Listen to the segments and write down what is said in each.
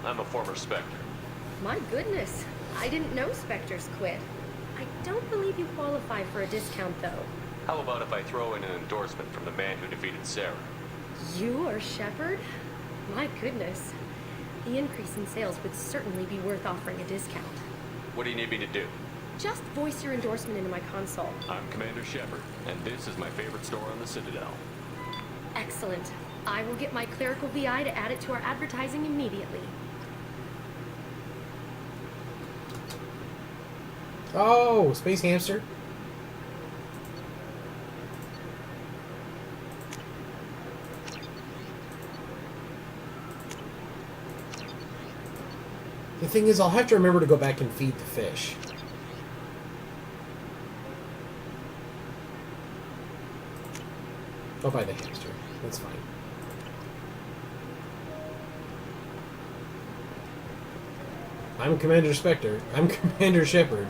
I'm a former Spectre. My goodness, I didn't know Spectres quit. I don't believe you qualify for a discount, though. How about if I throw in an endorsement from the man who defeated Sarah? You are Shepard? My goodness. The increase in sales would certainly be worth offering a discount. What do you need me to do? Just voice your endorsement into my console. I'm Commander Shepard, and this is my favorite store on the Citadel. Excellent. I will get my clerical VI to add it to our advertising immediately. Oh, Space Hamster. The thing is, I'll have to remember to go back and feed the fish. I'll buy the hamster. That's fine. I'm Commander Spectre. I'm Commander Shepard.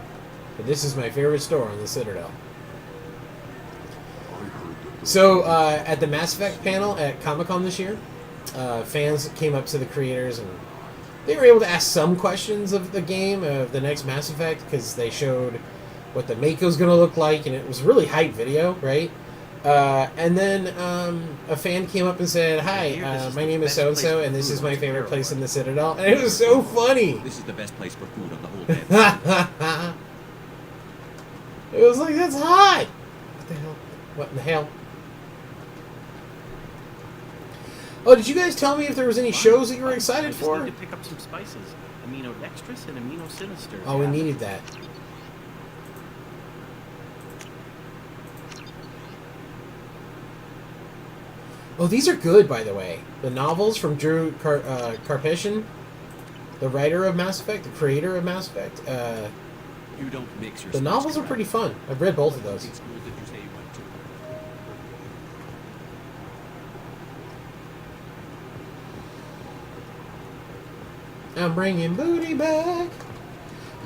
But this is my favorite store on the Citadel. So, at the Mass Effect panel at Comic-Con this year, fans came up to the creators and they were able to ask some questions of the game, of the next Mass Effect, because they showed what the Mako's going to look like, and it was a really hype video, right? And then a fan came up and said, "Hi, my name is so-and-so, and this is my favorite place in the Citadel." And it was so funny! This is the best place for food on the whole bed. It was like, that's hot! What the hell? What in the hell? Oh, did you guys tell me if there was any shows that you were excited for? I just need to pick up some spices. Amino dextrous and amino sinister. Oh, we needed that. Oh, these are good, by the way. The novels from Drew Karpyshyn, the writer of Mass Effect, the creator of Mass Effect. You don't mix your The novels are pretty fun. I've read both of those. What school did you say you went to? I'm bringing booty back.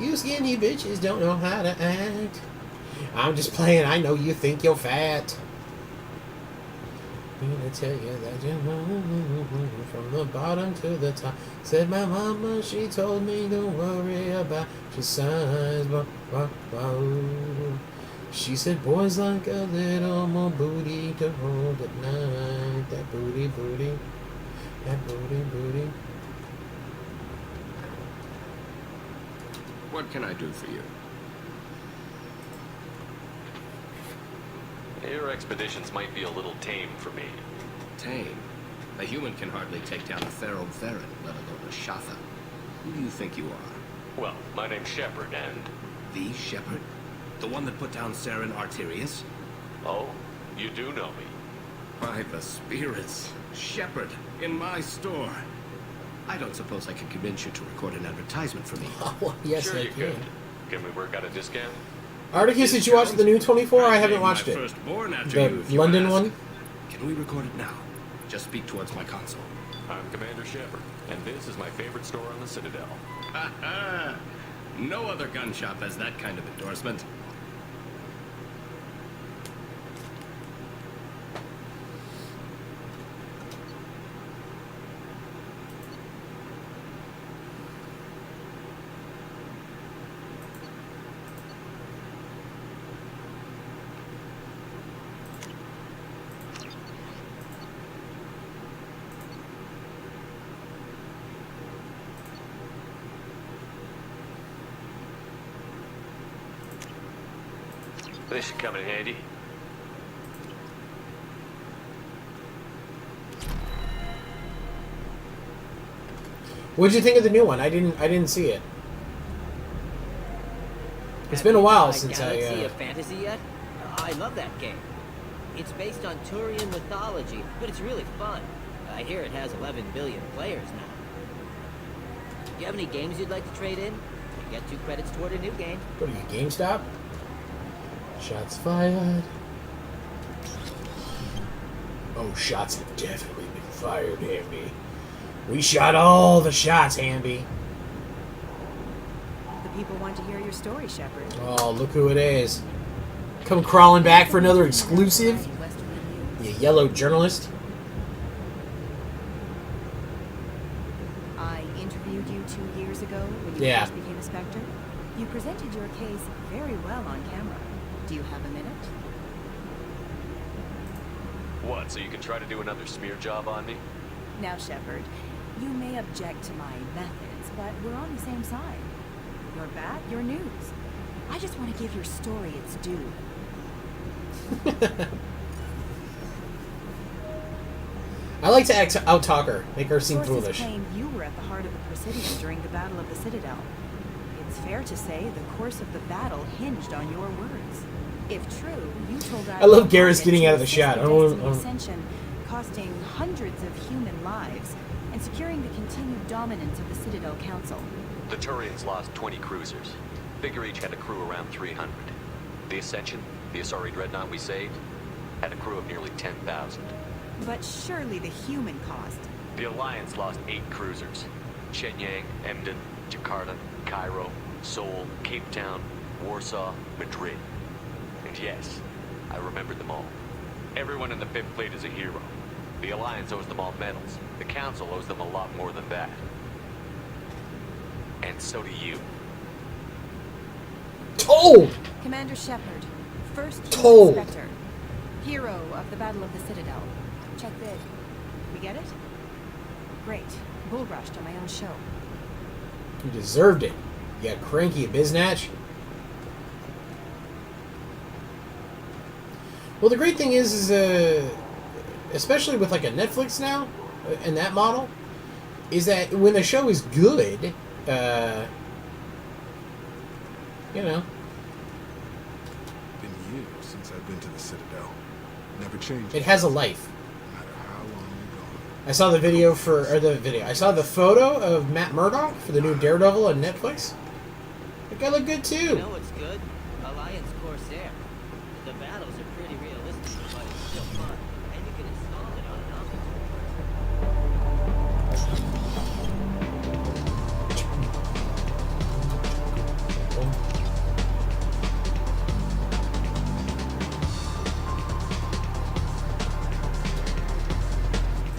You skinny bitches don't know how to act. I'm just playing. I know you think you're fat. I'm gonna tell you that you're from the bottom to the top. Said my mama, she told me don't worry about your size. She said boys like a little more booty to hold at night. That booty, booty. That booty, booty. What can I do for you? Your expeditions might be a little tame for me. Tame. A human can hardly take down a Feral Theron, let alone a Shatha. Who do you think you are? Well, my name's Shepard, and... The Shepard? The one that put down Saren Arterius? Oh, you do know me. By the spirits. Shepard, in my store. I don't suppose I could convince you to record an advertisement for me. Oh, well, yes, Sure I you can. could. Can we work out a discount? Articus, did you watch the new 24? I haven't watched it. Firstborn after you, if The you London ask. one? Can we record it now? Just speak towards my console. I'm Commander Shepard, and this is my favorite store on the Citadel. Ha ha! No other gun shop has that kind of endorsement. This should come in handy. What'd you think of the new one? I didn't see it. It's been a while since Galaxy I. of Fantasy yet? I love that game. It's based on Turian mythology, but it's really fun. I hear it has 11 billion players now. Do you have any games you'd like to trade in? You get 2 credits toward a new game. What are you, GameStop? Shots fired. Oh, shots have definitely been fired, Hamby. We shot all the shots, Hamby. The people want to hear your story, Shepard. Oh, look who it is. Come crawling back for another exclusive? You yellow journalist. I interviewed interviewed you 2 years ago when you Yeah. first became a Spectre? You presented your case very well on camera. Do you have a minute? What, so you can try to do another smear job on me? Now, Shepard, you may object to my methods, but we're on the same side. You're bad, you're news. I just want to give your story its due. I like to out-talk her, make her seem Sources foolish. claim you were at the heart of the Presidium during the Battle of the Citadel. It's fair to say the course of the battle hinged on your words. If true, you told I love Garrus getting out of the shot. I don't want to- Ascension, costing hundreds of human lives and securing the continued dominance of the Citadel Council. The Turians lost 20 cruisers. Figure each had a crew around 300. The Ascension, the Asari dreadnought we saved, had a crew of nearly 10,000. But surely the human cost. The Alliance lost 8 cruisers. Shenyang, Emden, Jakarta, Cairo, Seoul, Cape Town, Warsaw, Madrid. And yes, I remembered them all. Everyone in the 5th Fleet is a hero. The Alliance owes them all medals. The Council owes them a lot more than that. And so do you. Told! Commander Shepard, first Told. human Spectre, hero of the Battle of the Citadel. Check this. We get it? Great. Bull rushed on my own show. You deserved it. You got cranky at Biznatch. Well, the great thing is especially with like a Netflix now, and that model, is that when the show is good, you know, Been years since I've been to the Citadel. Never changed. it has a life. No matter how long you're gone. I saw the video I saw the photo of Matt Murdock for the new Daredevil on Netflix. That guy looked good You too. know what's good? Alliance Corsair. The battles are pretty realistic, but it's still fun. And you can install it on an Omnitor.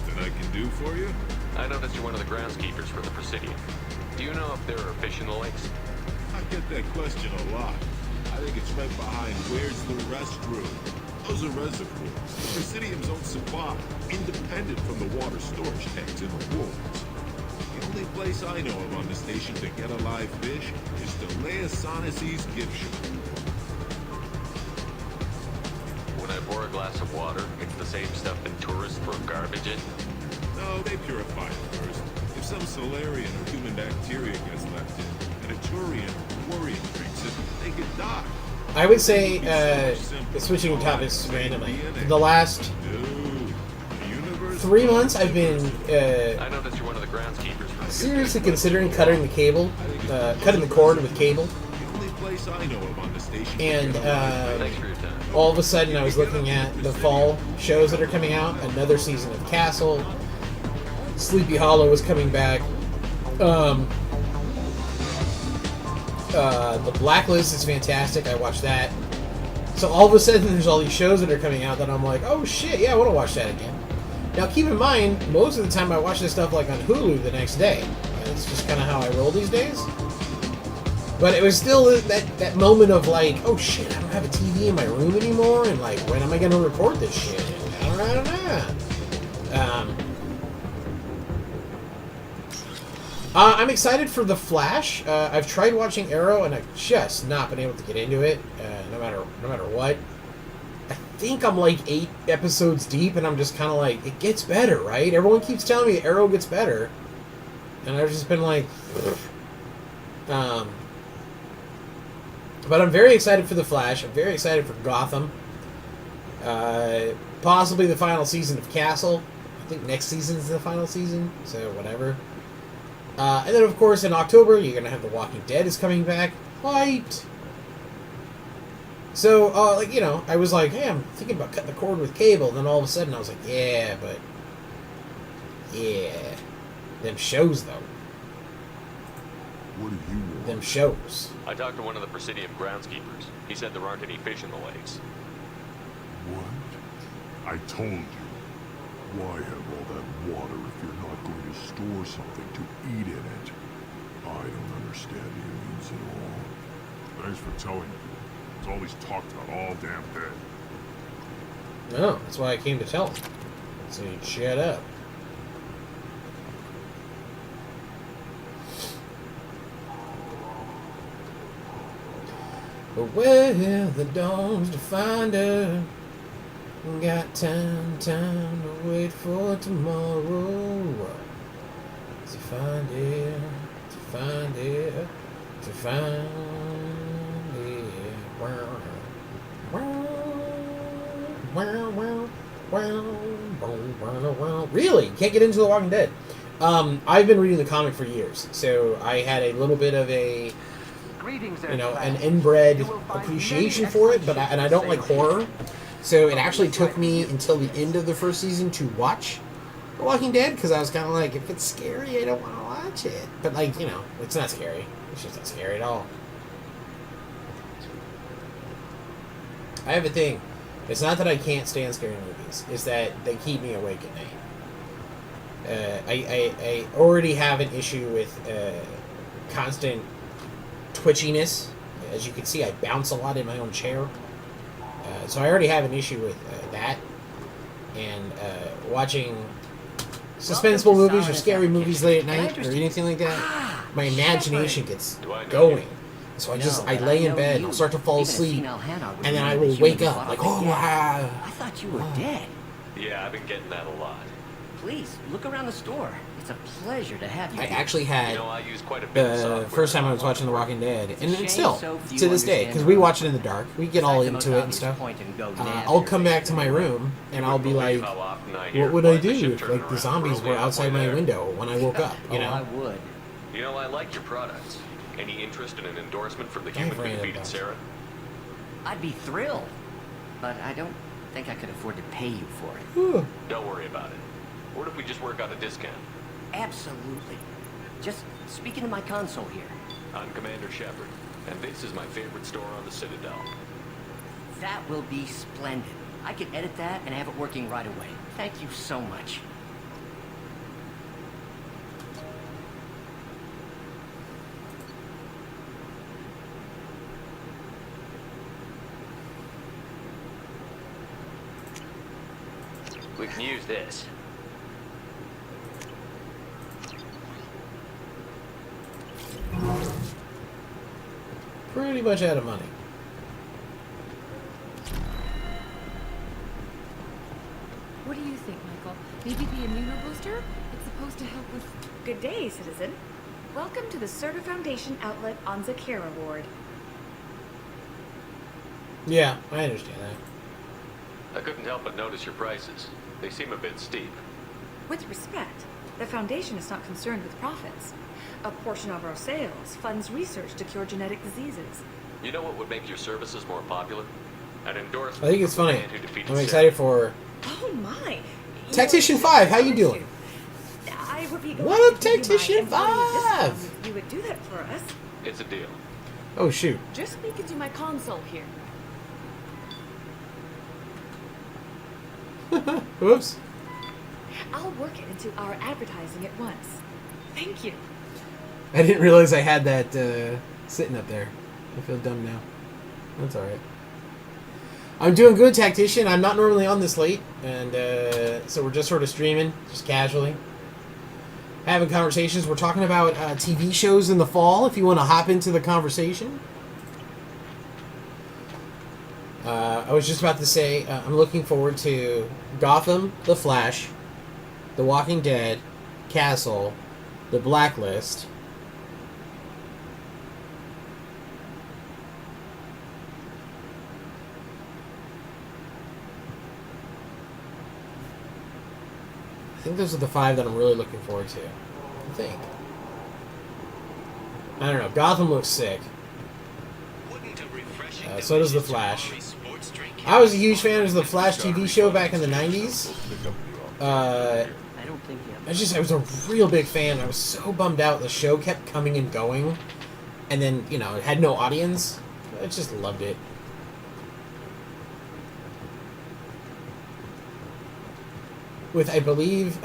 Nothing I can do for you? I noticed you're one of the groundskeepers for the Presidium. Do you know if there are fish in the lakes? I get that question a lot. I think it's right behind where's the restroom. Those are reservoirs. The Presidium's own supply, independent from the water storage tanks in the walls. The only place I know of on the station to get a live fish is Delea Sonessy's gift shop. When I pour a glass of water, it's the same stuff that tourists throw garbage in. No, they purify it first. If some Solarian or human bacteria gets left in, and a Turian or Quarian drinks it, they could die. I would say, switching topics randomly, the last Dude, the universe 3 months I've been I noticed you're one of the groundskeepers for the seriously considering cutting the cable, cutting the cord with cable, the only place I know of on the station. and Thanks for your time. all of a sudden I was looking at the fall shows that are coming out. Another season of Castle, Sleepy Hollow was coming back. The Blacklist is fantastic. I watched that. So all of a sudden, there's all these shows that are coming out that I'm like, oh shit, yeah, I want to watch that again. Now, keep in mind, most of the time I watch this stuff like on Hulu the next day. That's just kind of how I roll these days. But it was still that moment of like, oh shit, I don't have a TV in my room anymore, and like, when am I going to record this shit? I don't know. I'm excited for The Flash. I've tried watching Arrow, and I've just not been able to get into it, no matter what. I think I'm like 8 episodes deep, and I'm just kind of like, it gets better, right? Everyone keeps telling me Arrow gets better, and I've just been like, but I'm very excited for The Flash. I'm very excited for Gotham. Possibly the final season of Castle. I think next season's the final season, so whatever. And then, of course, in October, you're going to have The Walking Dead is coming back. Hyped! So, like, you know, I was like, hey, I'm thinking about cutting the cord with cable. Then all of a sudden, I was like, yeah, but... yeah. Them shows, though. What do you want? Them shows. I talked to one of the Presidium groundskeepers. He said there aren't any fish in the lakes. What? I told you. Why have all that water if you're not going to store something to eat in it? understand aliens at all. Thanks for telling me. It's all he's talked about all damn day. No, that's why I came to tell him. So he'd shut up. But where the dawn's to find her. Got time to wait for tomorrow. To find it, to find it, to find it. Really? Can't get into The Walking Dead. I've been reading the comic for years, so I had a little bit of a, an inbred appreciation for it, but I don't like horror. So it actually took me until the end of the first season to watch The Walking Dead, because I was kind of like, if it's scary, I don't want to watch it. But, it's not scary. It's just not scary at all. I have a thing. It's not that I can't stand scary movies. It's that they keep me awake at night. I already have an issue with constant twitchiness. As you can see, I bounce a lot in my own chair. So I already have an issue with that. And watching suspenseful movies or scary movies late at night or anything like that, my imagination gets going. So I lay in bed, I'll start to fall asleep, and then I will wake up like, oh, wow. I thought you were dead. Yeah, I've been getting that a lot. Please, look around the store. It's a pleasure to have you I here. actually had I use quite a bit of the software first time I was watching The Walking Dead, and it's still to this day, because we watch it in the dark, we get all into it and stuff. I'll come back to my room and I'll be like, what would I do if like the zombies were outside my window when I woke up? You know? I would. I like your products. Any interest in an endorsement from the human who defeated Sarah? I'd be thrilled, but I don't think I could afford to pay you for it. Whew. Don't worry about it. What if we just work out a discount? Absolutely. Just speak into my console here. I'm Commander Shepard, and this is my favorite store on the Citadel. That will be splendid. I can edit that and have it working right away. Thank you so much. We can use this. Pretty much out of money. What do you think, Michael? Maybe the immunobooster? It's supposed to help with... Good day, citizen. Welcome to the Surtur Foundation outlet on Zakera Ward. Yeah, I understand that. I couldn't help but notice your prices. They seem a bit steep. With respect, the Foundation is not concerned with profits. A portion of our sales funds research to cure genetic diseases. You know what would make your services more popular? An endorsement. I think it's from the funny. man who defeated I'm Sarah. excited for Oh my! Tactician 5. How you doing? I would be glad What up, to give you my Tactician employee discount 5? if you would do that for us. It's a deal. Oh shoot. Just speak into my console here. Whoops. I'll work it into our advertising at once. Thank you. I didn't realize I had that sitting up there. I feel dumb now. That's alright. I'm doing good, Tactician. I'm not normally on this late, and so we're just sort of streaming, just casually. Having conversations. We're talking about TV shows in the fall, if you want to hop into the conversation. I was just about to say, I'm looking forward to Gotham, The Flash, The Walking Dead, Castle, The Blacklist. I think those are the 5 that I'm really looking forward to. I think. I don't know. Gotham looks sick. So does The Flash. I was a huge fan of the Flash TV show back in the 90s. I don't think you I was a real big fan. I was so bummed out. The show kept coming and going. And then, it had no audience. I just loved it. With, I believe,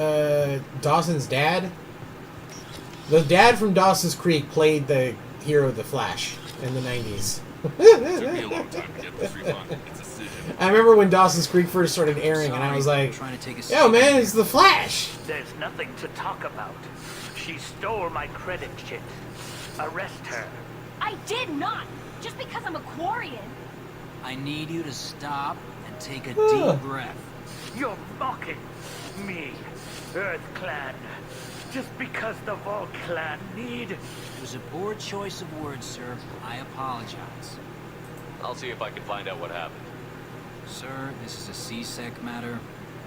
Dawson's dad. The dad from Dawson's Creek played the hero of the Flash in the 90s. Took me a long time to get this refund. It's a sin. I remember when Dawson's Creek first started airing, and I was like, yo, man, it's the Flash! There's nothing to talk about. She stole my credit chit. Arrest her. I did not! Just because I'm a Quarian. I need you to stop and take a deep breath. You're mocking me, Earth Clan. Just because the Vol Clan need... It was a poor choice of words, sir. I apologize. I'll see if I can find out what happened. Sir, this is a C-Sec matter.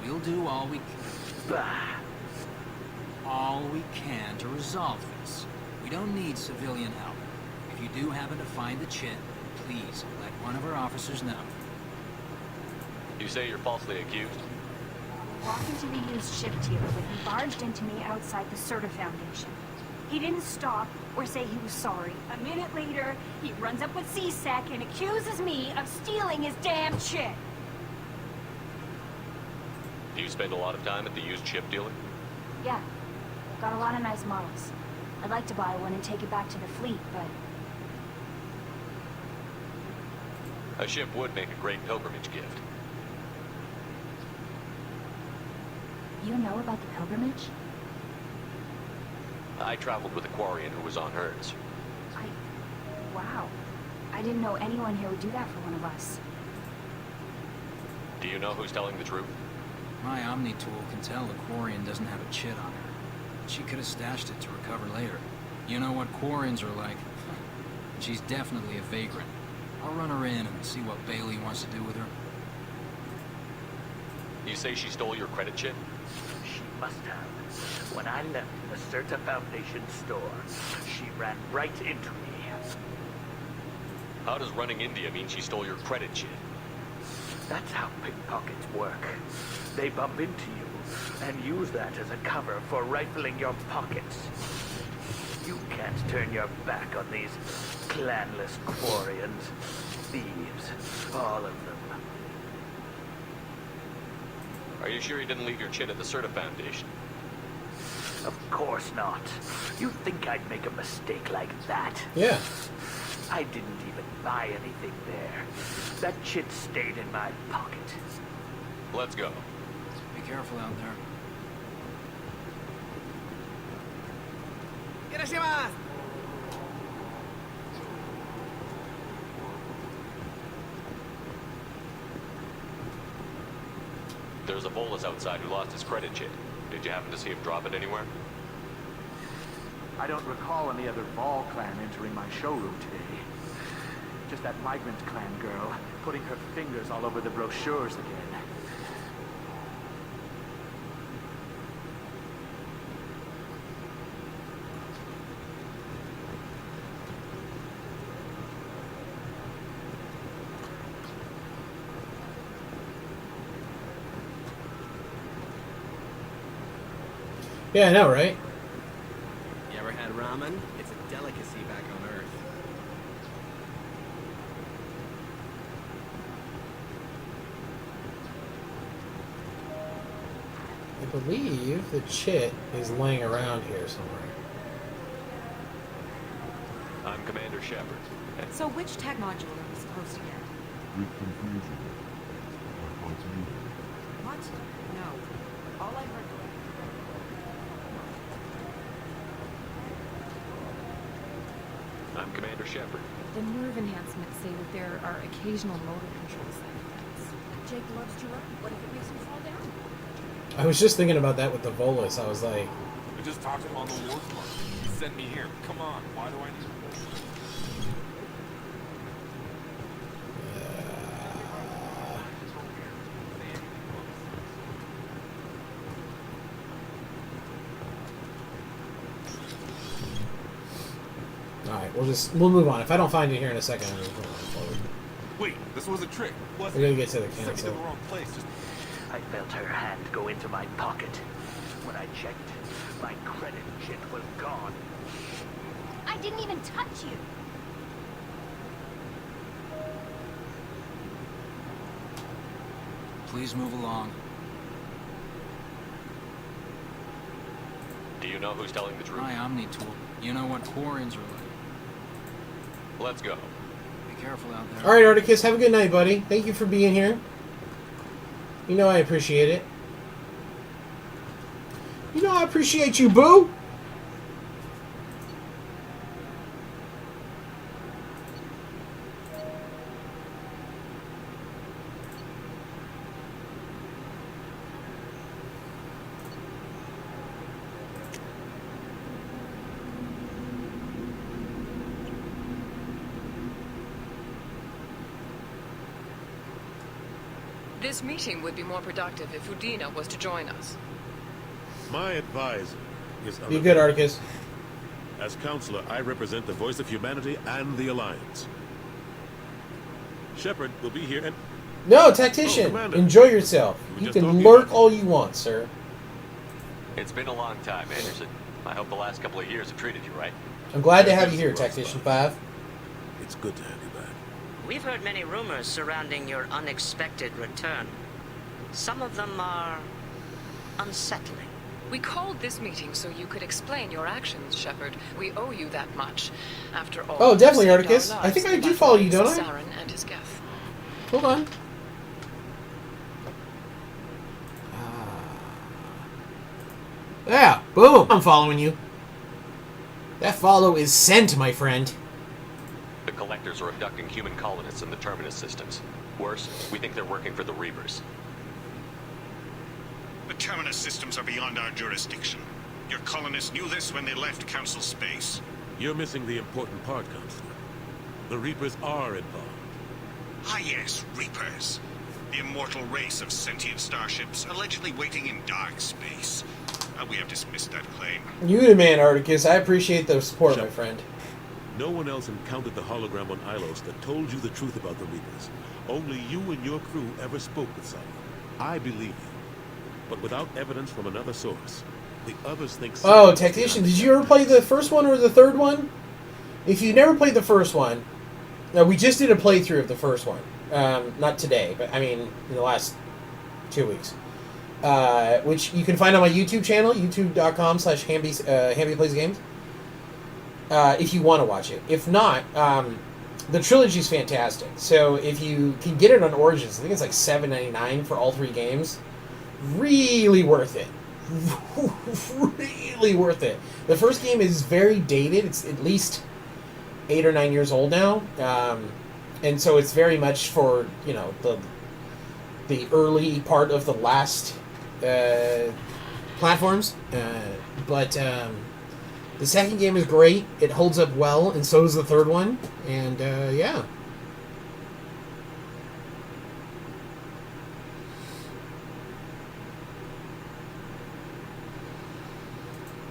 We'll do all we can to resolve this. We don't need civilian help. If you do happen to find the chit, please let one of our officers know. You say you're falsely accused? Walked into the used ship dealer when he barged into me outside the Serta Foundation. He didn't stop or say he was sorry. A minute later, he runs up with C-Sec and accuses me of stealing his damn chip. Do you spend a lot of time at the used ship dealer? Yeah, I've got a lot of nice models. I'd like to buy one and take it back to the fleet, but... A ship would make a great pilgrimage gift. You know about the pilgrimage? I traveled with a Quarian who was on hers. Wow. I didn't know anyone here would do that for one of us. Do you know who's telling the truth? My Omni tool can tell the Quarian doesn't have a chit on her. She could have stashed it to recover later. You know what Quarians are like. She's definitely a vagrant. I'll run her in and see what Bailey wants to do with her. You say she stole your credit chit? She must have. When I left the Serta Foundation store, she ran right into me. How does running into you mean she stole your credit chit? That's how pickpockets work. They bump into you and use that as a cover for rifling your pockets. You can't turn your back on these clanless Quarians. Thieves, all of them. Are you sure you didn't leave your chit at the Serta Foundation? Of course not. You think I'd make a mistake like that? Yeah. I didn't even buy anything there. That chit stayed in my pocket. Let's go. Be careful out there. There's a Volus outside who lost his credit chit. Did you happen to see him drop it anywhere? I don't recall any other Vol clan entering my showroom today. Just that migrant clan girl putting her fingers all over the brochures again. Yeah, I know, right? You ever had ramen? It's a delicacy back on Earth. I believe the chit is laying around here somewhere. I'm Commander Shepard. So which tech module are we supposed to get? With confusion. I thought you knew. What? No. All I heard... I'm Commander Shepard. The nerve enhancements say that there are occasional motor control side effects. Jake loves to run. What if it makes him fall down? I was just thinking about that with the Volus. I was like... We just talked to him on the war front. He sent me here. Come on, why do I need... Alright, we'll move on. If I don't find it here in a second, I'm going to move on forward. Wait, this was a trick. We're going to get to the Sent me to council. the wrong place. Just... I felt her hand go into my pocket. When I checked, my credit chit was gone. I didn't even touch you. Please move along. Do you know who's telling the truth? Hi, Omnitool. You know what Quarians are like. Let's go. Be careful out there. All right, Articus, have a good night, buddy. Thank you for being here. You know I appreciate it. You know I appreciate you, boo. This meeting would be more productive if Udina was to join us. My advisor is... Be good, Articus. As counselor, I represent the voice of humanity and the Alliance. Shepard will be here and... No, Tactician. Enjoy yourself. You can lurk all you want, sir. It's been a long time, Anderson. I hope the last couple of years have treated you right. I'm glad to have you here, Tactician 5. It's good to have you back. We've heard many rumors surrounding your unexpected return. Some of them are unsettling. We called this meeting so you could explain your actions, Shepard. We owe you that much. After all, Oh, definitely, you saved Articus. our I think I lives do by follow you, fighting don't I? Saren and his Geth. Hold on. Yeah, boom. I'm following you. That follow is sent, my friend. The Collectors are abducting human colonists in the Terminus systems. Worse, we think they're working for the Reapers. The Terminus systems are beyond our jurisdiction. Your colonists knew this when they left Council space. You're missing the important part, Counselor. The Reapers are involved. Ah yes, Reapers. The immortal race of sentient starships allegedly waiting in dark space. We have dismissed that claim. You the man, Articus. I appreciate the support, my friend. No one else encountered the hologram on Ilos that told you the truth about the Reapers. Only you and your crew ever spoke with someone. I believe you. But without evidence from another source, the others think... Oh, Tactician, did you ever play the first one or the third one? If you never played the first one... No, we just did a playthrough of the first one. Not today, but I mean, in the last 2 weeks. Which you can find on my YouTube channel, youtube.com/HambyPlaysGames. If you want to watch it. If not, the trilogy is fantastic. So if you can get it on Origins, I think it's like $7.99 for all 3 games. Really worth it. Really worth it. The first game is very dated. It's at least 8 or 9 years old now. And so it's very much for, you know, the early part of the last platforms. But the second game is great. It holds up well, and so does the third one. And, yeah.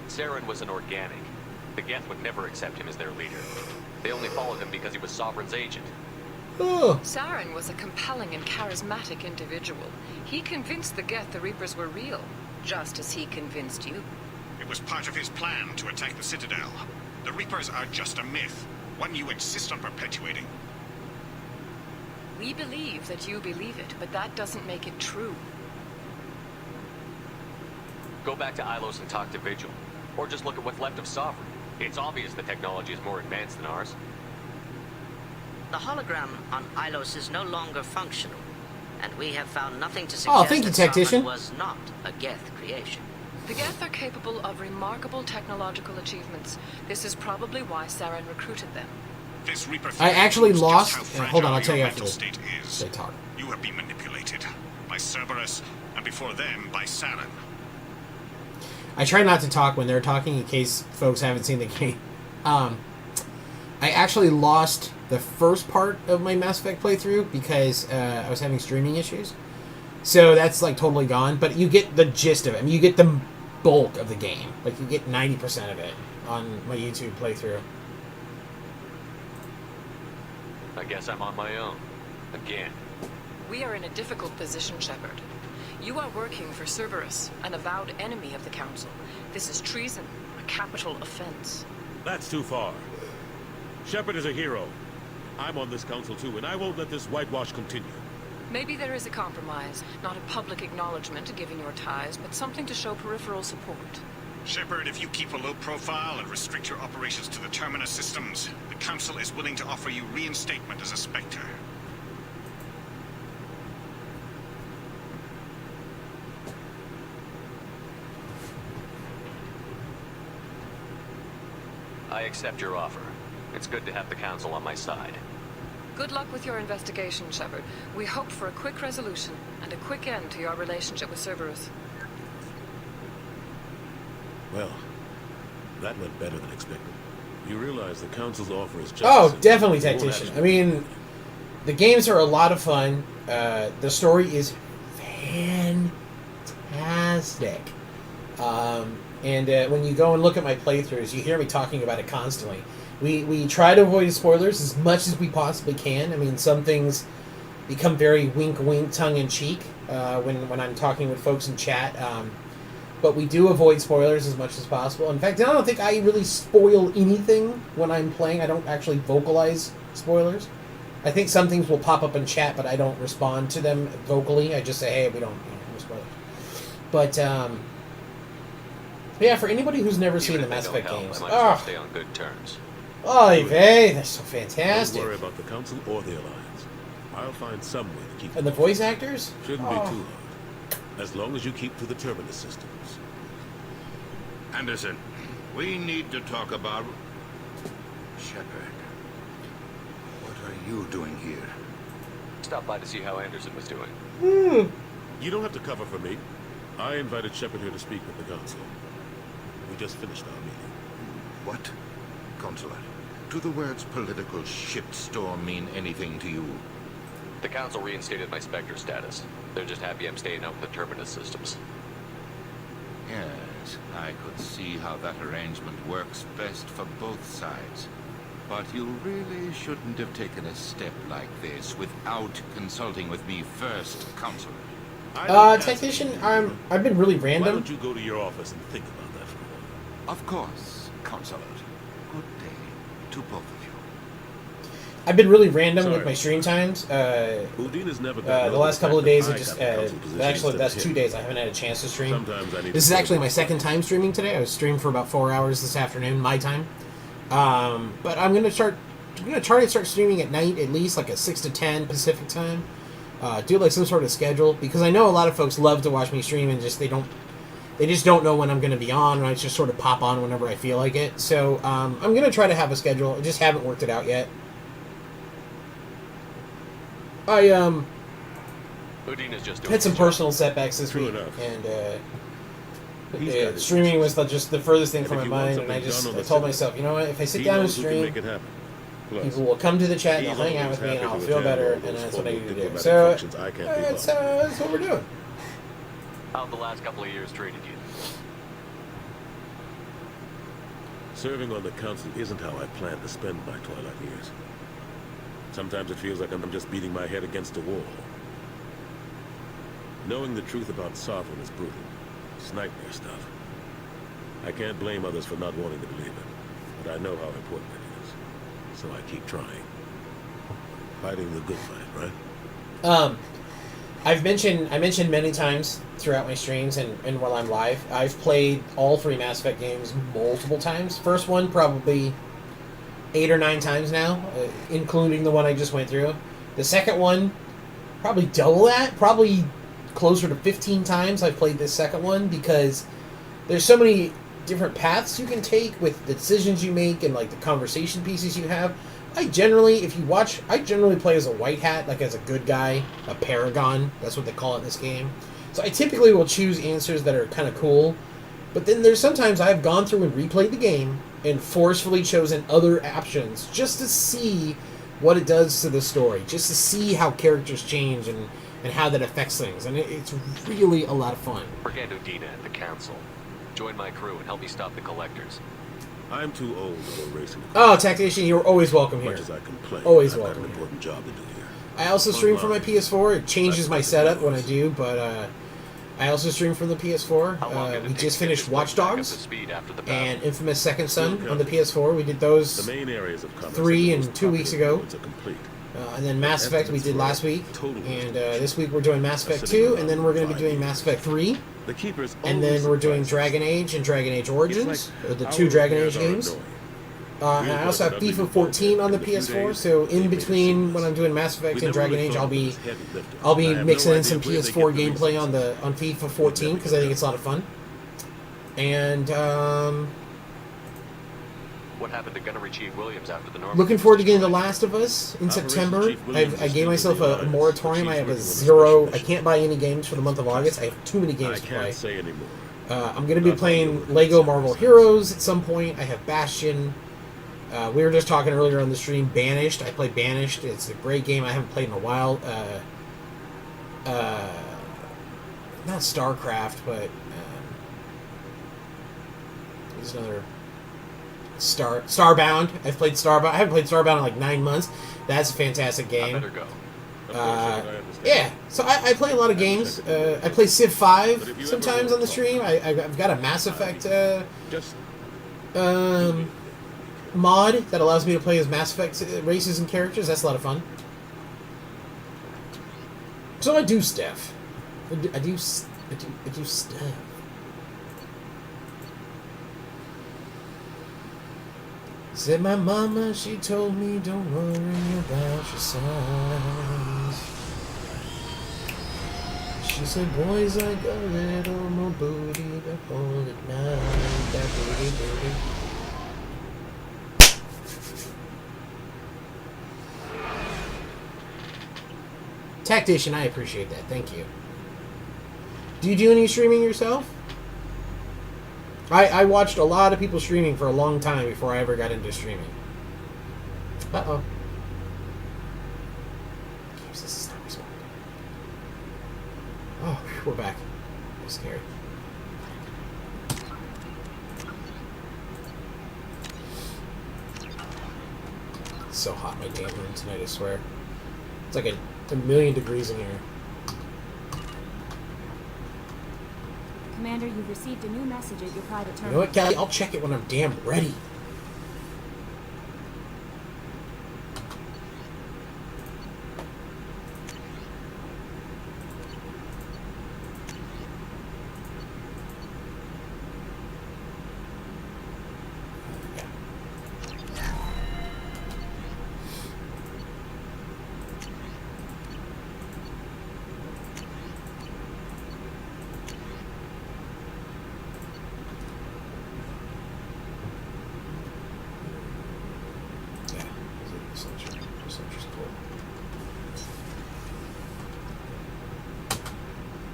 Saren was an organic. The Geth would never accept him as their leader. They only followed him because he was Sovereign's agent. Oh. Saren was a compelling and charismatic individual. He convinced the Geth the Reapers were real, just as he convinced you. It was part of his plan to attack the Citadel. The Reapers are just a myth, one you insist on perpetuating. We believe that you believe it, but that doesn't make it true. Go back to Ilos and talk to Vigil. Or just look at what's left of Sovereign. It's obvious the technology is more advanced than ours. The hologram on Ilos is no longer functional, and we have found nothing to Oh, suggest thank you, that Tactician. Sovereign was not a Geth creation. The Geth are capable of remarkable technological achievements. This is probably why Saren recruited them. This Reaper I actually proves lost... just how hold on, I'll fragile tell you your after mental this. state is. They talk. You have been manipulated by Cerberus, and before them by Saren. I try not to talk when they're talking in case folks haven't seen the game. I actually lost the first part of my Mass Effect playthrough because I was having streaming issues. So that's like totally gone, but you get the gist of it. I mean, you get the bulk of the game. Like you get 90% of it on my YouTube playthrough. I guess I'm on my own. Again. We are in a difficult position, Shepard. You are working for Cerberus, an avowed enemy of the Council. This is treason, a capital offense. That's too far. Shepard is a hero. I'm on this council too, and I won't let this whitewash continue. Maybe there is a compromise. Not a public acknowledgement given your ties, but something to show peripheral support. Shepard, if you keep a low profile and restrict your operations to the Terminus systems, the Council is willing to offer you reinstatement as a Spectre. I accept your offer. It's good to have the Council on my side. Good luck with your investigation, Shepard. We hope for a quick resolution and a quick end to your relationship with Cerberus. Well, that went better than expected. You realize the Council's offer is just... Oh, definitely Tactician. I mean, the games are a lot of fun. The story is fantastic. And when you go and look at my playthroughs, you hear me talking about it constantly. We try to avoid spoilers as much as we possibly can. I mean, some things become very wink-wink, tongue-in-cheek when I'm talking with folks in chat. But we do avoid spoilers as much as possible. In fact, I don't think I really spoil anything when I'm playing. I don't actually vocalize spoilers. I think some things will pop up in chat, but I don't respond to them vocally. I just say, hey, we don't spoil it. But, yeah, for anybody who's never seen the Mass Effect games... I might as well stay on good terms. Oy vey, that's so fantastic. Don't worry about the Council or the Alliance. I'll find some way to keep... And the voice actors? Shouldn't be too hard. As long as you keep to the Terminus systems. Anderson, we need to talk about... Shepard, what are you doing here? Stop by to see how Anderson was doing. You don't have to cover for me. I invited Shepard here to speak with the Council. We just finished our meeting. What? Consular, do the words political shitstorm mean anything to you? The Council reinstated my Spectre status. They're just happy I'm staying out with the Terminus systems. Yes, I could see how that arrangement works best for both sides. But you really shouldn't have taken a step like this without consulting with me first, Consular. Tactician, I've been really random. Why don't you go to your office and think about that for a while? Of course, Consular. Good day to both of you. I've been really random with my stream times. The last couple of days, actually, that's 2 days. I haven't had a chance to stream. This is actually my second time streaming today. I was streaming for about 4 hours this afternoon, my time. But I'm gonna try to start streaming at night, at least like a 6 to 10 Pacific time. Do like some sort of schedule, because I know a lot of folks love to watch me stream and they just don't know when I'm going to be on, and I just sort of pop on whenever I feel like it. So I'm going to try to have a schedule. I just haven't worked it out yet. Udina's just had some personal setbacks this week, and streaming was just the furthest thing from my mind. And I told myself, you know what? If I sit down and stream, people will come to the chat and they'll hang out with me, and I'll feel better, and that's what I need to do. So that's what we're doing. How have the last couple of years treated you? Serving on the Council isn't how I plan to spend my twilight years. Sometimes it feels like I'm just beating my head against a wall. Knowing the truth about Sovereign is brutal. It's nightmare stuff. I can't blame others for not wanting to believe it, but I know how important it is. So I keep trying. Fighting the good fight, right? I mentioned many times throughout my streams and while I'm live, I've played all 3 Mass Effect games multiple times. First one probably 8 or 9 times now, including the one I just went through. The second one, probably double that, probably closer to 15 times I've played this second one, because there's so many different paths you can take with the decisions you make and like the conversation pieces you have. I generally play as a white hat, like as a good guy, a paragon. That's what they call it in this game. So I typically will choose answers that are kind of cool. But then there's sometimes I've gone through and replayed the game and forcefully chosen other options just to see what it does to the story, just to see how characters change and how that affects things. And it's really a lot of fun. Forget Udina at the Council. Join my crew and help me stop the Collectors. I'm too old to go racing. Oh, Tactician, you're always welcome here. As much as I complain, always I've welcome. got an important job to do here. I also stream from my PS4. It changes my setup when I do, but I also stream from the PS4. We just finished Watch Dogs and Infamous Second Son on the PS4. We did those the main areas of 3 and 2 weeks ago. And then Mass Effect we did last week, and this week we're doing Mass Effect 2, and then we're going to be doing Mass Effect 3, and then we're doing Dragon Age and Dragon Age Origins, the 2 Dragon Age games. And I also have FIFA 14 on the PS4, so in between when I'm doing Mass Effect and Dragon Age, I'll be mixing in some PS4 gameplay on FIFA 14 because I think it's a lot of fun. And What happened to Gunnery Chief Williams after the Normandy? looking forward to getting The Last of Us in September. I gave myself a moratorium. I have a 0. I can't buy any games for the month of August. I have too many games to play. I'm going to be playing Lego Marvel Heroes at some point. I have Bastion. We were just talking earlier on the stream. Banished. I played Banished. It's a great game. I haven't played in a while. Not StarCraft, but there's another Starbound. I've played Starbound. I haven't played Starbound in like 9 months. That's a fantastic game. I better go. Yeah, so I play a lot of games. I play Civ 5 sometimes on the stream. I've got a Mass Effect mod that allows me to play as Mass Effect races and characters. That's a lot of fun. So I do stuff. I do stuff. Said my mama, she told me don't worry about your sons. She said boys like a little more booty, but hold it now, that booty. Tactician, I appreciate that. Thank you. Do you do any streaming yourself? I watched a lot of people streaming for a long time before I ever got into streaming. Uh-oh. This is not responding. Oh, we're back. That's scary. It's so hot in my damn room tonight, I swear. It's like a million degrees in here. Commander, you've received a new message at your private terminal. You know what, Kelly? I'll check it when I'm damn ready.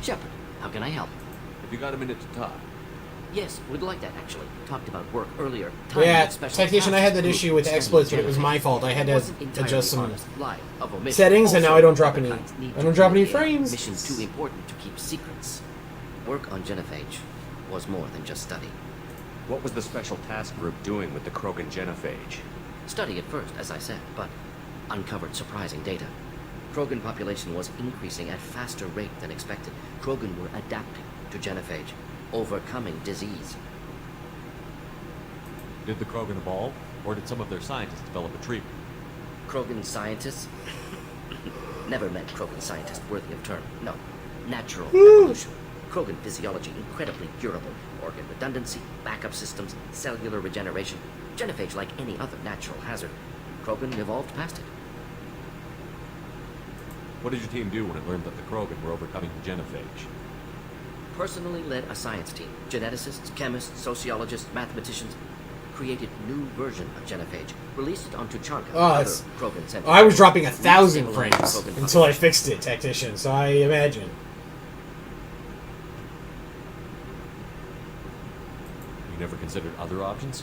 Shepard, how can I help? Have you got a minute to talk? Yes, we'd like that, actually. Talked about work earlier. Yeah, Tactician, I had that issue with XSplits, but it was my fault. I had to adjust some settings, and now I don't drop any. I don't drop any frames. Mission too important to keep secrets. Work on Genophage was more than just study. What was the special task group doing with the Krogan Genophage? Study at first, as I said, but uncovered surprising data. Krogan population was increasing at faster rate than expected. Krogan were adapting to Genophage, overcoming disease. Did the Krogan evolve, or did some of their scientists develop a treatment? Krogan scientists? Never met Krogan scientists worthy of term. No. Natural evolution. Krogan physiology incredibly durable. Organ redundancy, backup systems, cellular regeneration. Genophage like any other natural hazard. Krogan evolved past it. What did your team do when it learned that the Krogan were overcoming the Genophage? Personally led a science team. Geneticists, chemists, sociologists, mathematicians. Created new version of Genophage. Released it on Tuchanka. I was dropping 1,000 frames until I fixed it, Tactician, so I imagine. You never considered other options?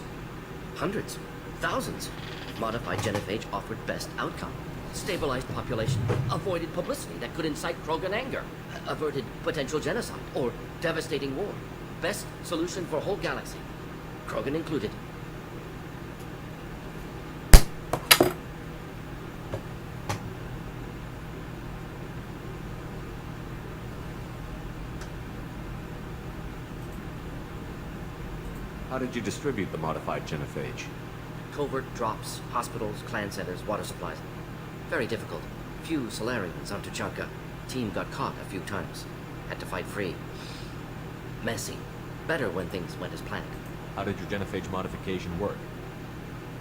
Hundreds. Thousands. Modified Genophage offered best outcome. Stabilized population, avoided publicity that could incite Krogan anger, averted potential genocide or devastating war. Best solution for whole galaxy, Krogan included. How did you distribute the modified Genophage? Covert drops, hospitals, clan centers, water supplies. Very difficult. Few Solarians on Tuchanka. Team got caught a few times. Had to fight free. Messy. Better when things went as planned. How did your genophage modification work?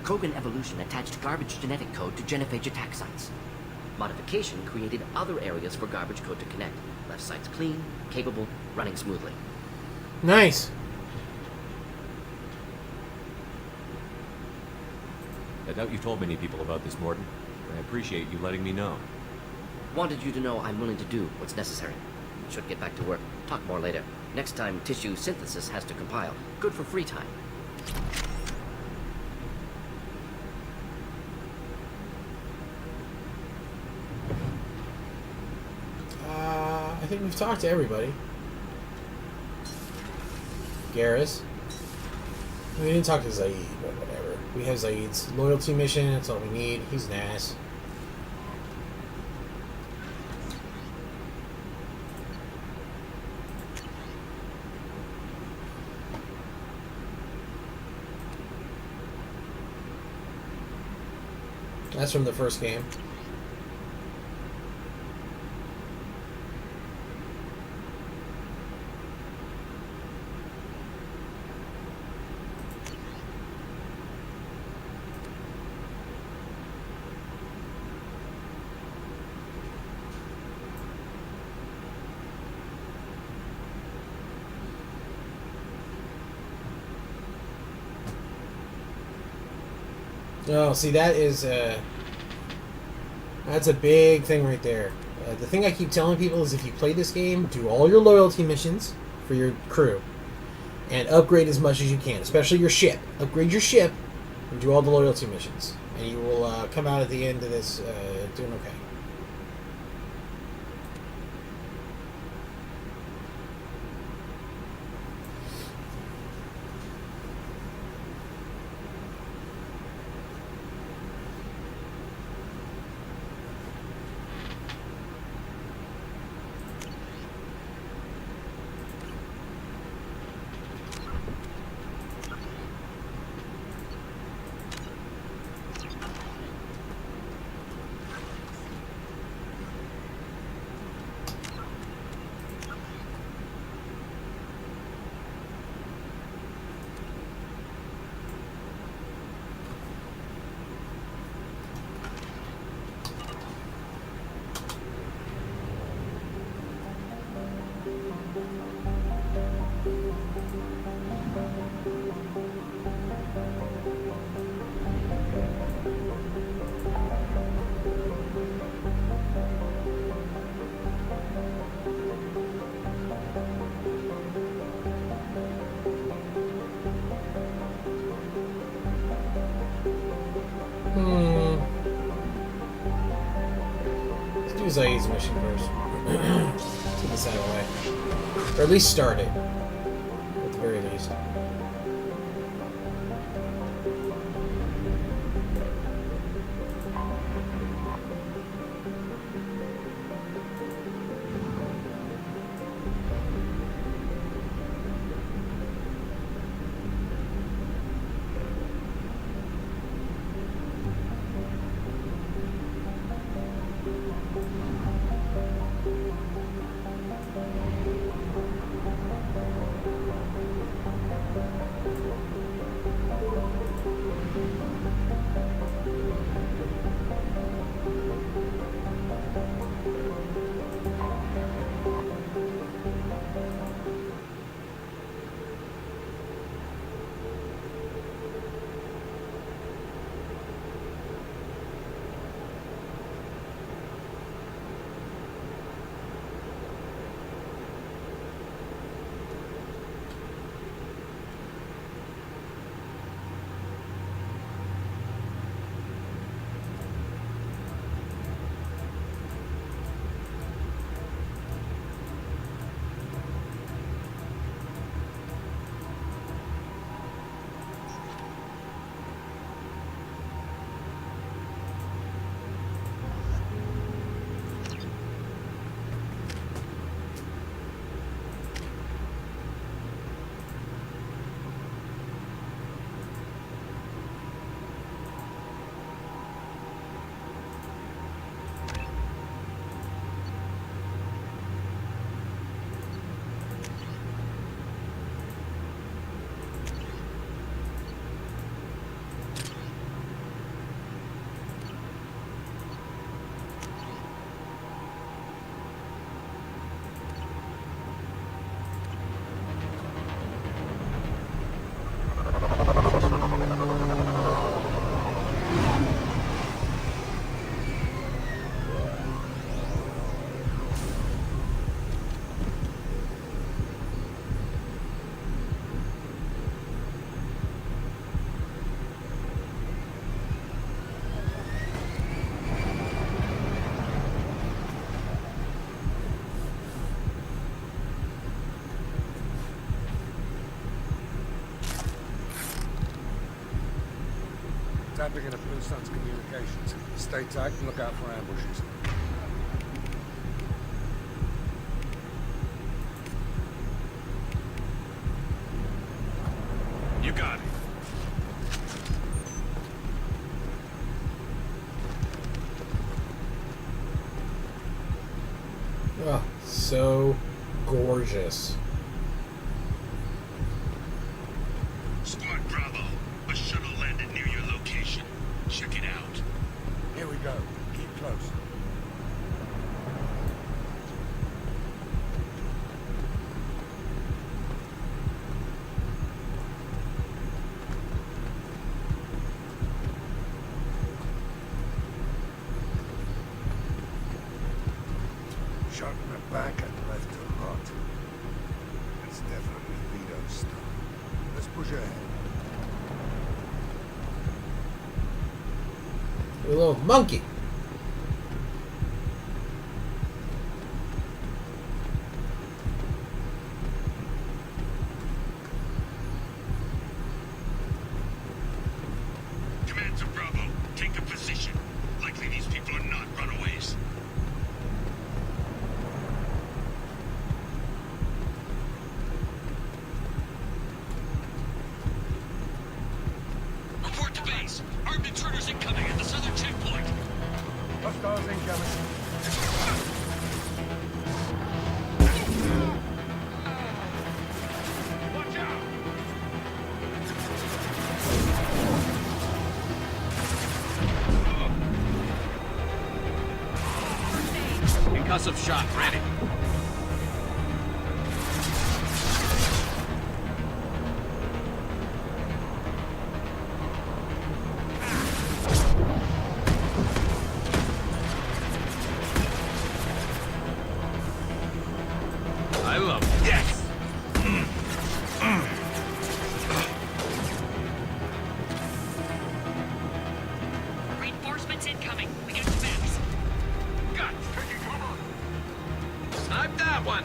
Krogan evolution attached garbage genetic code to genophage attack sites. Modification created other areas for garbage code to connect. Left sites clean, capable, running smoothly. Nice. I doubt you told many people about this, Morton. I appreciate you letting me know. Wanted you to know I'm willing to do what's necessary. Should get back to work. Talk more later. Next time, tissue synthesis has to compile. Good for free time. I think we've talked to everybody. Garrus. We didn't talk to Zaid, but whatever. We have Zaid's loyalty mission. That's all we need. He's an ass. That's from the first game. Oh, see, that is that's a big thing right there. The thing I keep telling people is if you play this game, do all your loyalty missions for your crew and upgrade as much as you can, especially your ship. Upgrade your ship and do all the loyalty missions, and you will come out at the end of this doing okay. Let's do Zaid's mission first. Let's get this out of the way. Or at least start it. At the very least. Tapping into Blue Sun's communications. Stay tight and look out for ambushes. You got it. Oh, so gorgeous. Squad Bravo, a shuttle landed near your location. Check it out. Here we go. Keep close. Shot in the back and left to rot. It's definitely Vito's stuff. Let's push ahead. A little monkey. Command to Bravo, take a position. Likely these people are not runaways. Report to base. Armed intruders incoming at the southern checkpoint. Hostiles incoming. Watch out! Concussive shot ready. I love it. Yes! Reinforcements incoming. We got your backs. Got taking cover. Snipe that one.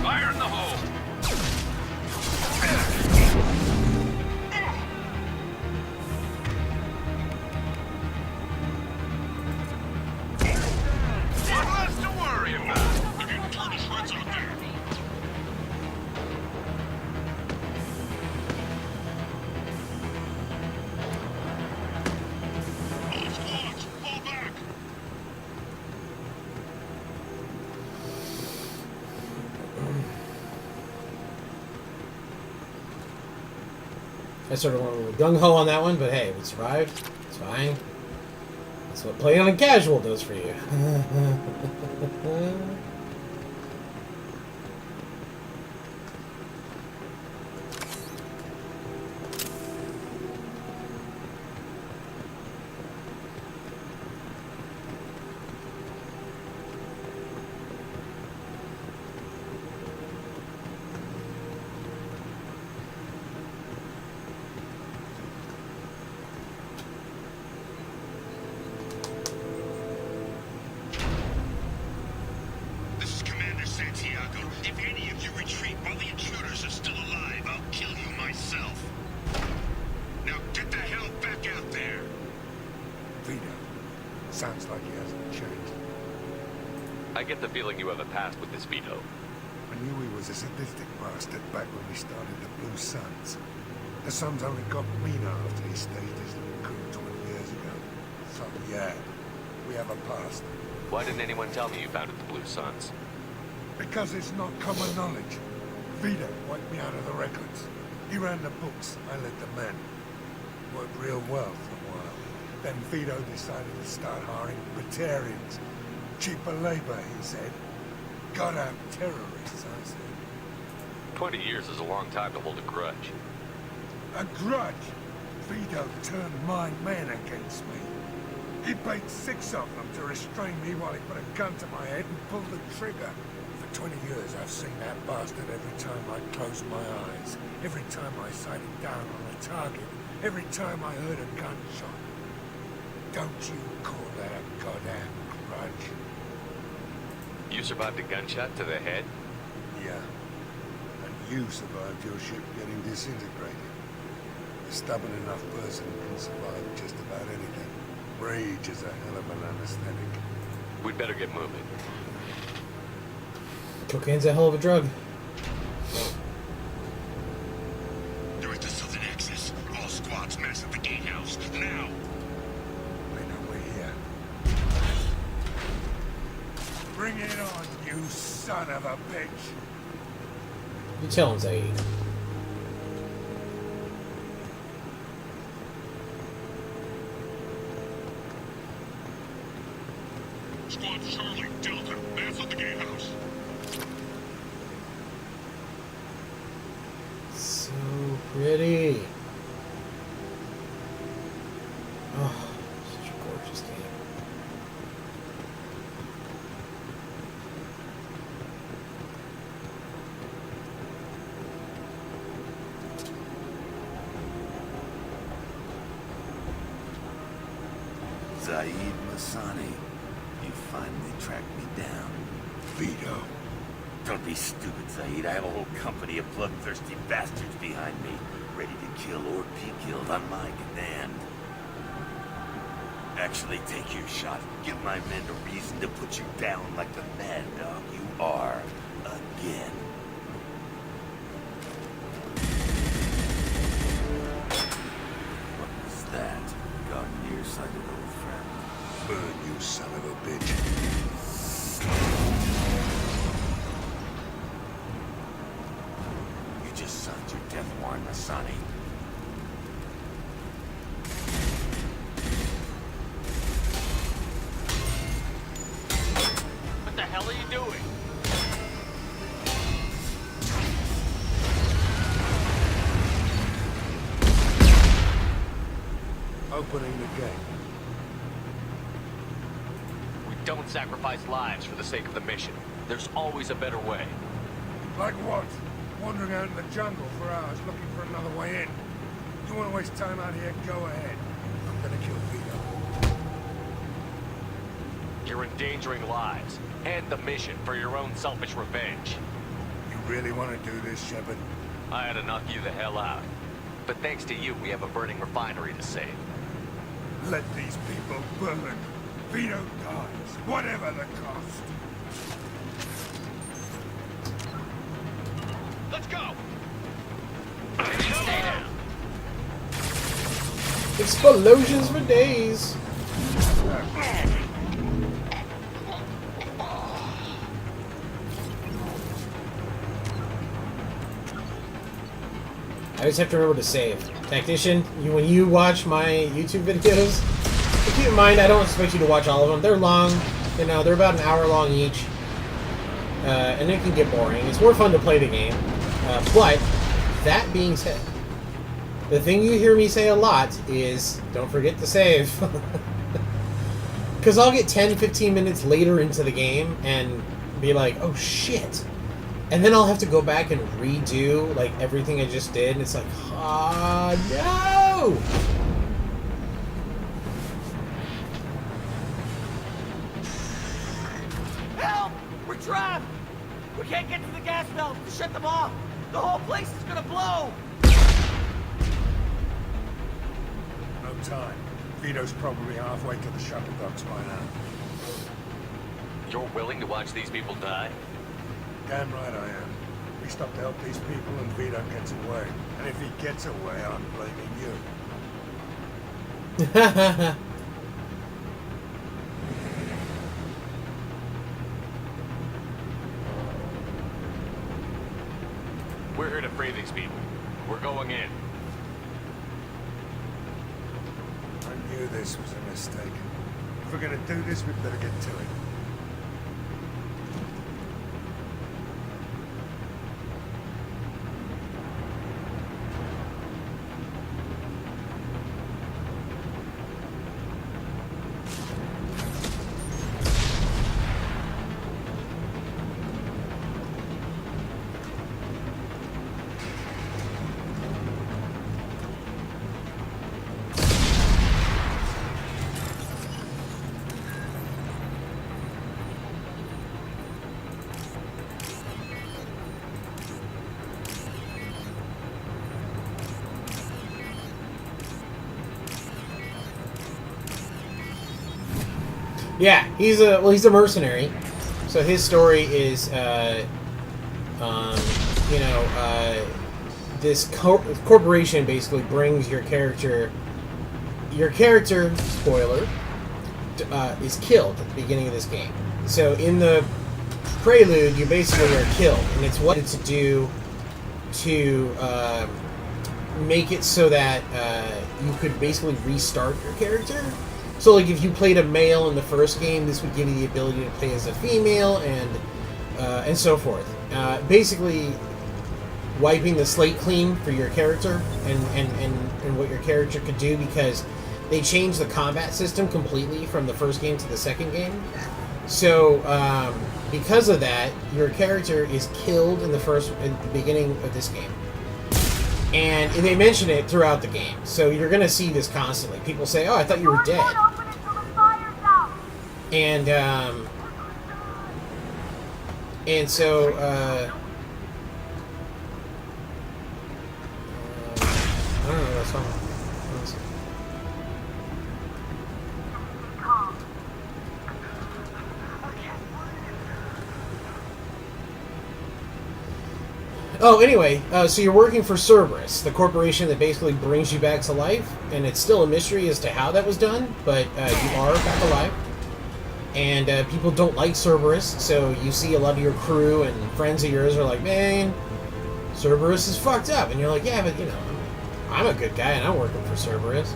Fire in the hole. One less to worry about. We didn't turn his heads out there. All squads, fall back. I sort of went a little gung-ho on that one, but hey, we survived. It's fine. That's what playing on a casual does for you. This is Commander Santiago. If any of you retreat while the intruders are still alive, I'll kill you myself. Now get the hell back out there. Vito. Sounds like he hasn't changed. I get the feeling you have a past with this Vito. I knew he was a sadistic bastard back when we started the Blue Suns. The Suns only got meaner after he staged his little coup 20 years ago. So yeah, we have a past. Why didn't anyone tell me you founded the Blue Suns? Because it's not common knowledge. Vito wiped me out of the records. He ran the books, I led the men. Worked real well for a while. Then Vito decided to start hiring Batarians. Cheaper labor, he said. Got out terrorists, I said. 20 years is a long time to hold a grudge. A grudge? Vito turned my men against me. He paid 6 of them to restrain me while he put a gun to my head and pulled the trigger. For 20 years, I've seen that bastard every time I closed my eyes. Every time I sighted down on a target. Every time I heard a gunshot. Don't you call that a goddamn grudge? You survived a gunshot to the head? Yeah. And you survived your ship getting disintegrated. A stubborn enough person can survive just about anything. Rage is a hell of an anesthetic. We'd better get moving. Cocaine's a hell of a drug. There is the southern access. All squads mass at the gatehouse. Now! They know we're here. Bring it on, you son of a bitch! You tell him, Zaid. Squad Charlie, Delta, mass at the gatehouse. So pretty. Oh, such a gorgeous game. Zaid Masani, you finally tracked me down. Vito. Don't be stupid, Zaid. I have a whole company of bloodthirsty bastards behind me, ready to kill or be killed on my command. Actually, take your shot. Give my men a reason to put you down like the mad dog you are, again. What was that? Got nearsighted, old friend. Burn, you son of a bitch. You just signed your death warrant, Masani. What the hell are you doing? Opening the gate. We don't sacrifice lives for the sake of the mission. There's always a better way. Like what? Wandering out in the jungle for hours looking for another way in. You want to waste time out here? Go ahead. I'm gonna kill Vito. You're endangering lives and the mission for your own selfish revenge. You really want to do this, Shepard? I had to knock you the hell out. But thanks to you, we have a burning refinery to save. Let these people burn. Vito dies, whatever the cost. Let's go! Stay down. Explosions for days. I always have to remember to save. Tactician, when you watch my YouTube videos, keep in mind I don't expect you to watch all of them. They're long, you know, they're about an hour long each. And it can get boring. It's more fun to play the game. But, that being said, the thing you hear me say a lot is, don't forget to save. Because I'll get 10-15 minutes later into the game and be like, oh shit. And then I'll have to go back and redo like everything I just did, and it's like, ah, no! Help! We're trapped! We can't get to the gas valves to shut them off! The whole place is gonna blow! No time. Vito's probably halfway to the shuttle docks by now. You're willing to watch these people die? Damn right I am. We stop to help these people and Vito gets away. And if he gets away, I'm blaming you. We're here to free these people. We're going in. I knew this was a mistake. If we're gonna do this, we'd better get to it. Yeah, he's a mercenary. So his story is, this corporation basically brings your character. Your character, spoiler, is killed at the beginning of this game. So in the prelude, you basically are killed, and it's what to do to make it so that you could basically restart your character. So, like, if you played a male in the first game, this would give you the ability to play as a female, and so forth. Basically, wiping the slate clean for your character and what your character could do, because they changed the combat system completely from the first game to the second game. So, because of that, your character is killed in the beginning of this game. And they mention it throughout the game. So you're going to see this constantly. People say, oh, I thought you were dead. And so, I don't know, that's all. Oh, anyway, so you're working for Cerberus, the corporation that basically brings you back to life, and it's still a mystery as to how that was done, but you are back alive. And people don't like Cerberus, so you see a lot of your crew and friends of yours are like, man, Cerberus is fucked up. And you're like, yeah, but, you know, I'm a good guy and I'm working for Cerberus.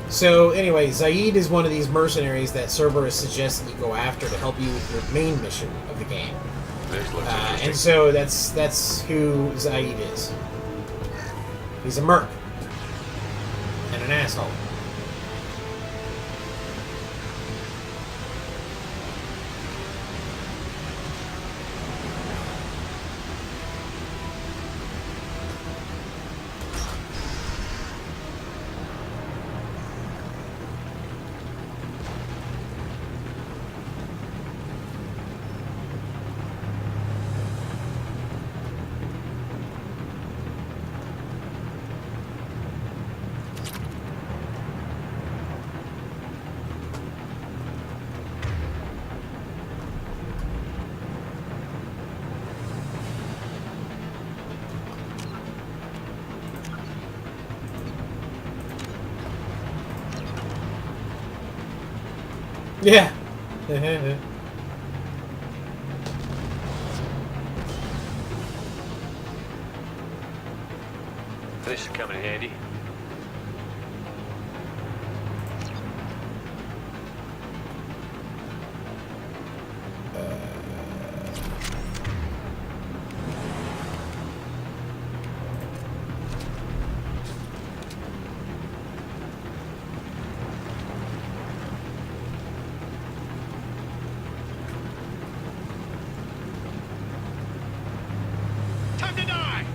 So, anyway, Zaid is one of these mercenaries that Cerberus suggests that you go after to help you with your main mission of the game. And so that's who Zaid is. He's a merc. And an asshole. Yeah. This should come in handy. Time to die!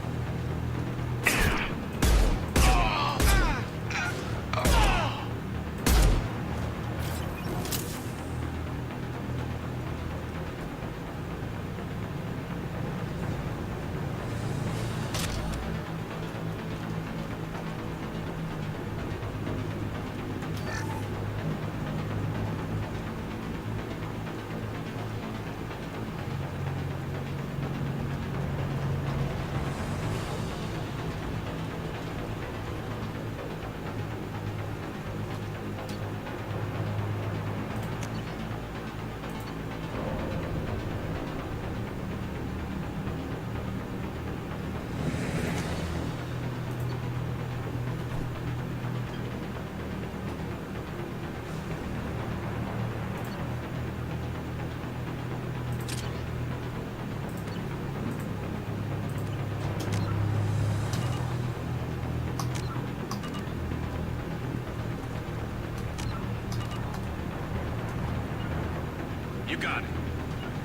You got it.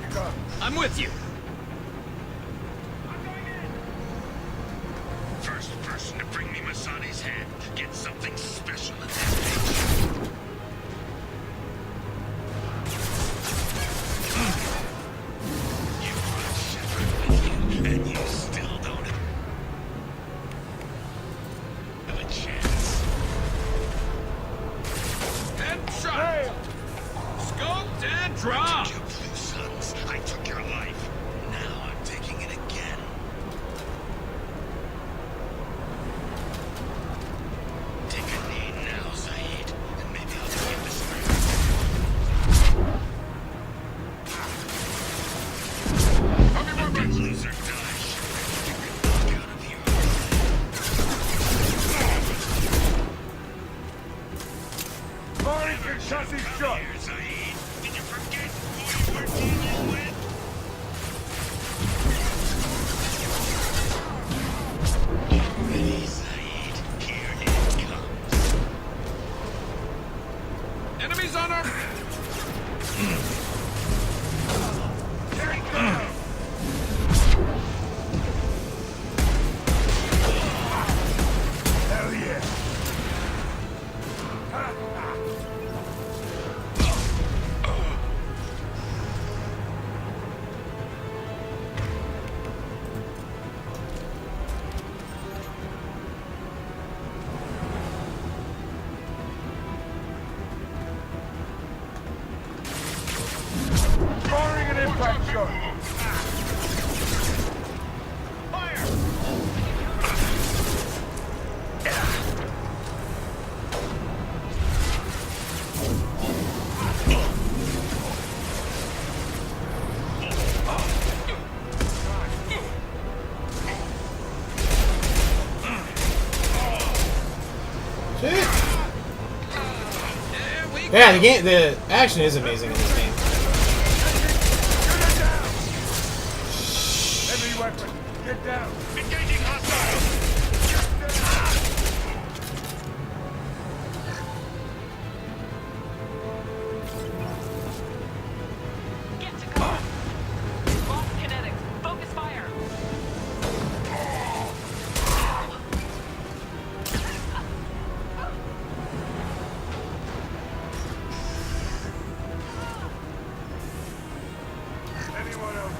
You got it. I'm with you. First person to bring me Masani's head gets something special in that picture. You brought Shepard with you, and you still don't have a chance. Headshot! Scope! Yeah, the action is amazing in this game. Heavy weapon. Get down. Engaging hostile. Get to cover. Lost kinetics. Focus fire. Anyone else?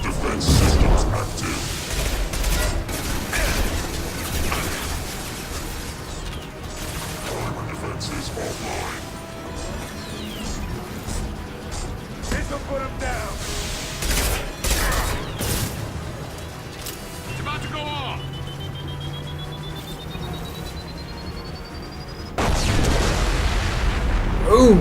Defense systems active. Armor defenses offline. This'll put him down. It's about to go off. Ooh.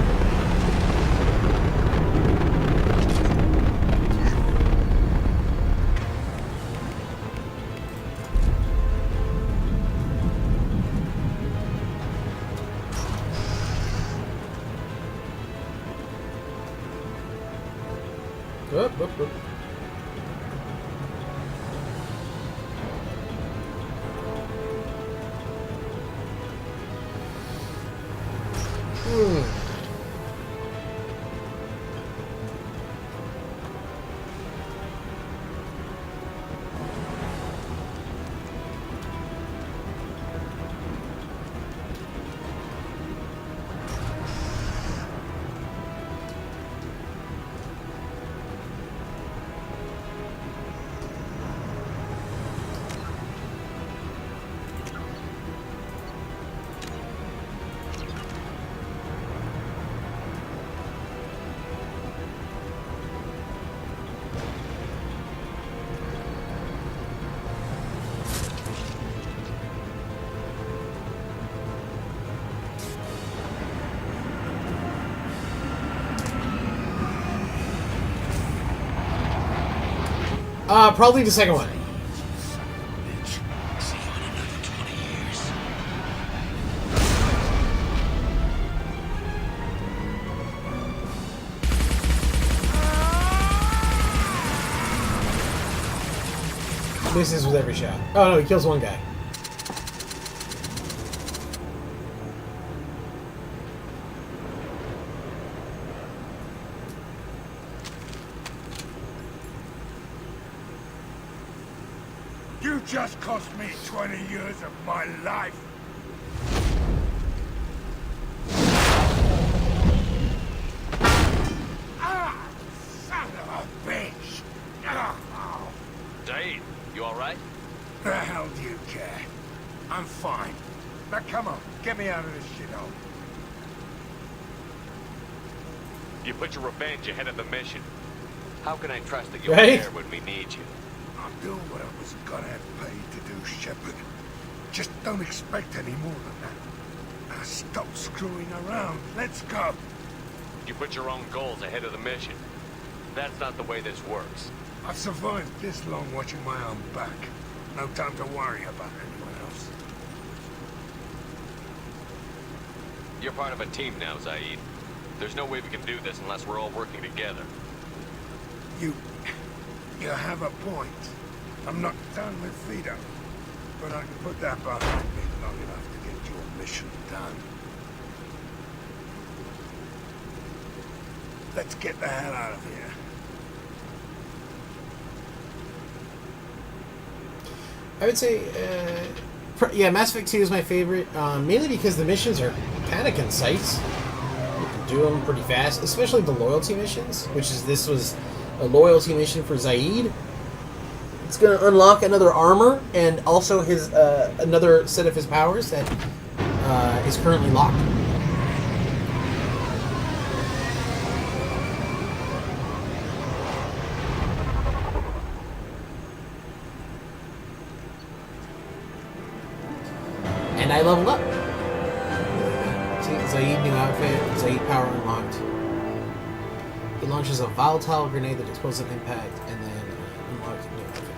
Whoop, whoop, whoop. Probably the second one. Misses with every shot. Oh no, he kills one guy. You just cost me 20 years of my life. Ah, son of a bitch. Oh. Zaid, you alright? The hell do you care? I'm fine. Now come on, get me out of this shithole. You put your revenge ahead of the mission. How can I trust that you'll Right? be there when we need you? I'm doing what I was gonna have paid to do, Shepard. Just don't expect any more than that. Now stop screwing around. Let's go. You put your own goals ahead of the mission. That's not the way this works. I've survived this long watching my own back. No time to worry about anyone else. You're part of a team now, Zaid. There's no way we can do this unless we're all working together. You have a point. I'm not done with Vito, but I can put that behind me long enough to get your mission done. Let's get the hell out of here. I would say, yeah, Mass Effect 2 is my favorite, mainly because the missions are kind of concise. You can do them pretty fast, especially the loyalty missions, this was a loyalty mission for Zaid. It's going to unlock another armor and also his another set of his powers that is currently locked. And I leveled up. See, Zaid new outfit, Zaid power unlocked. He launches a volatile grenade that explodes an impact, and then unlocked new outfit.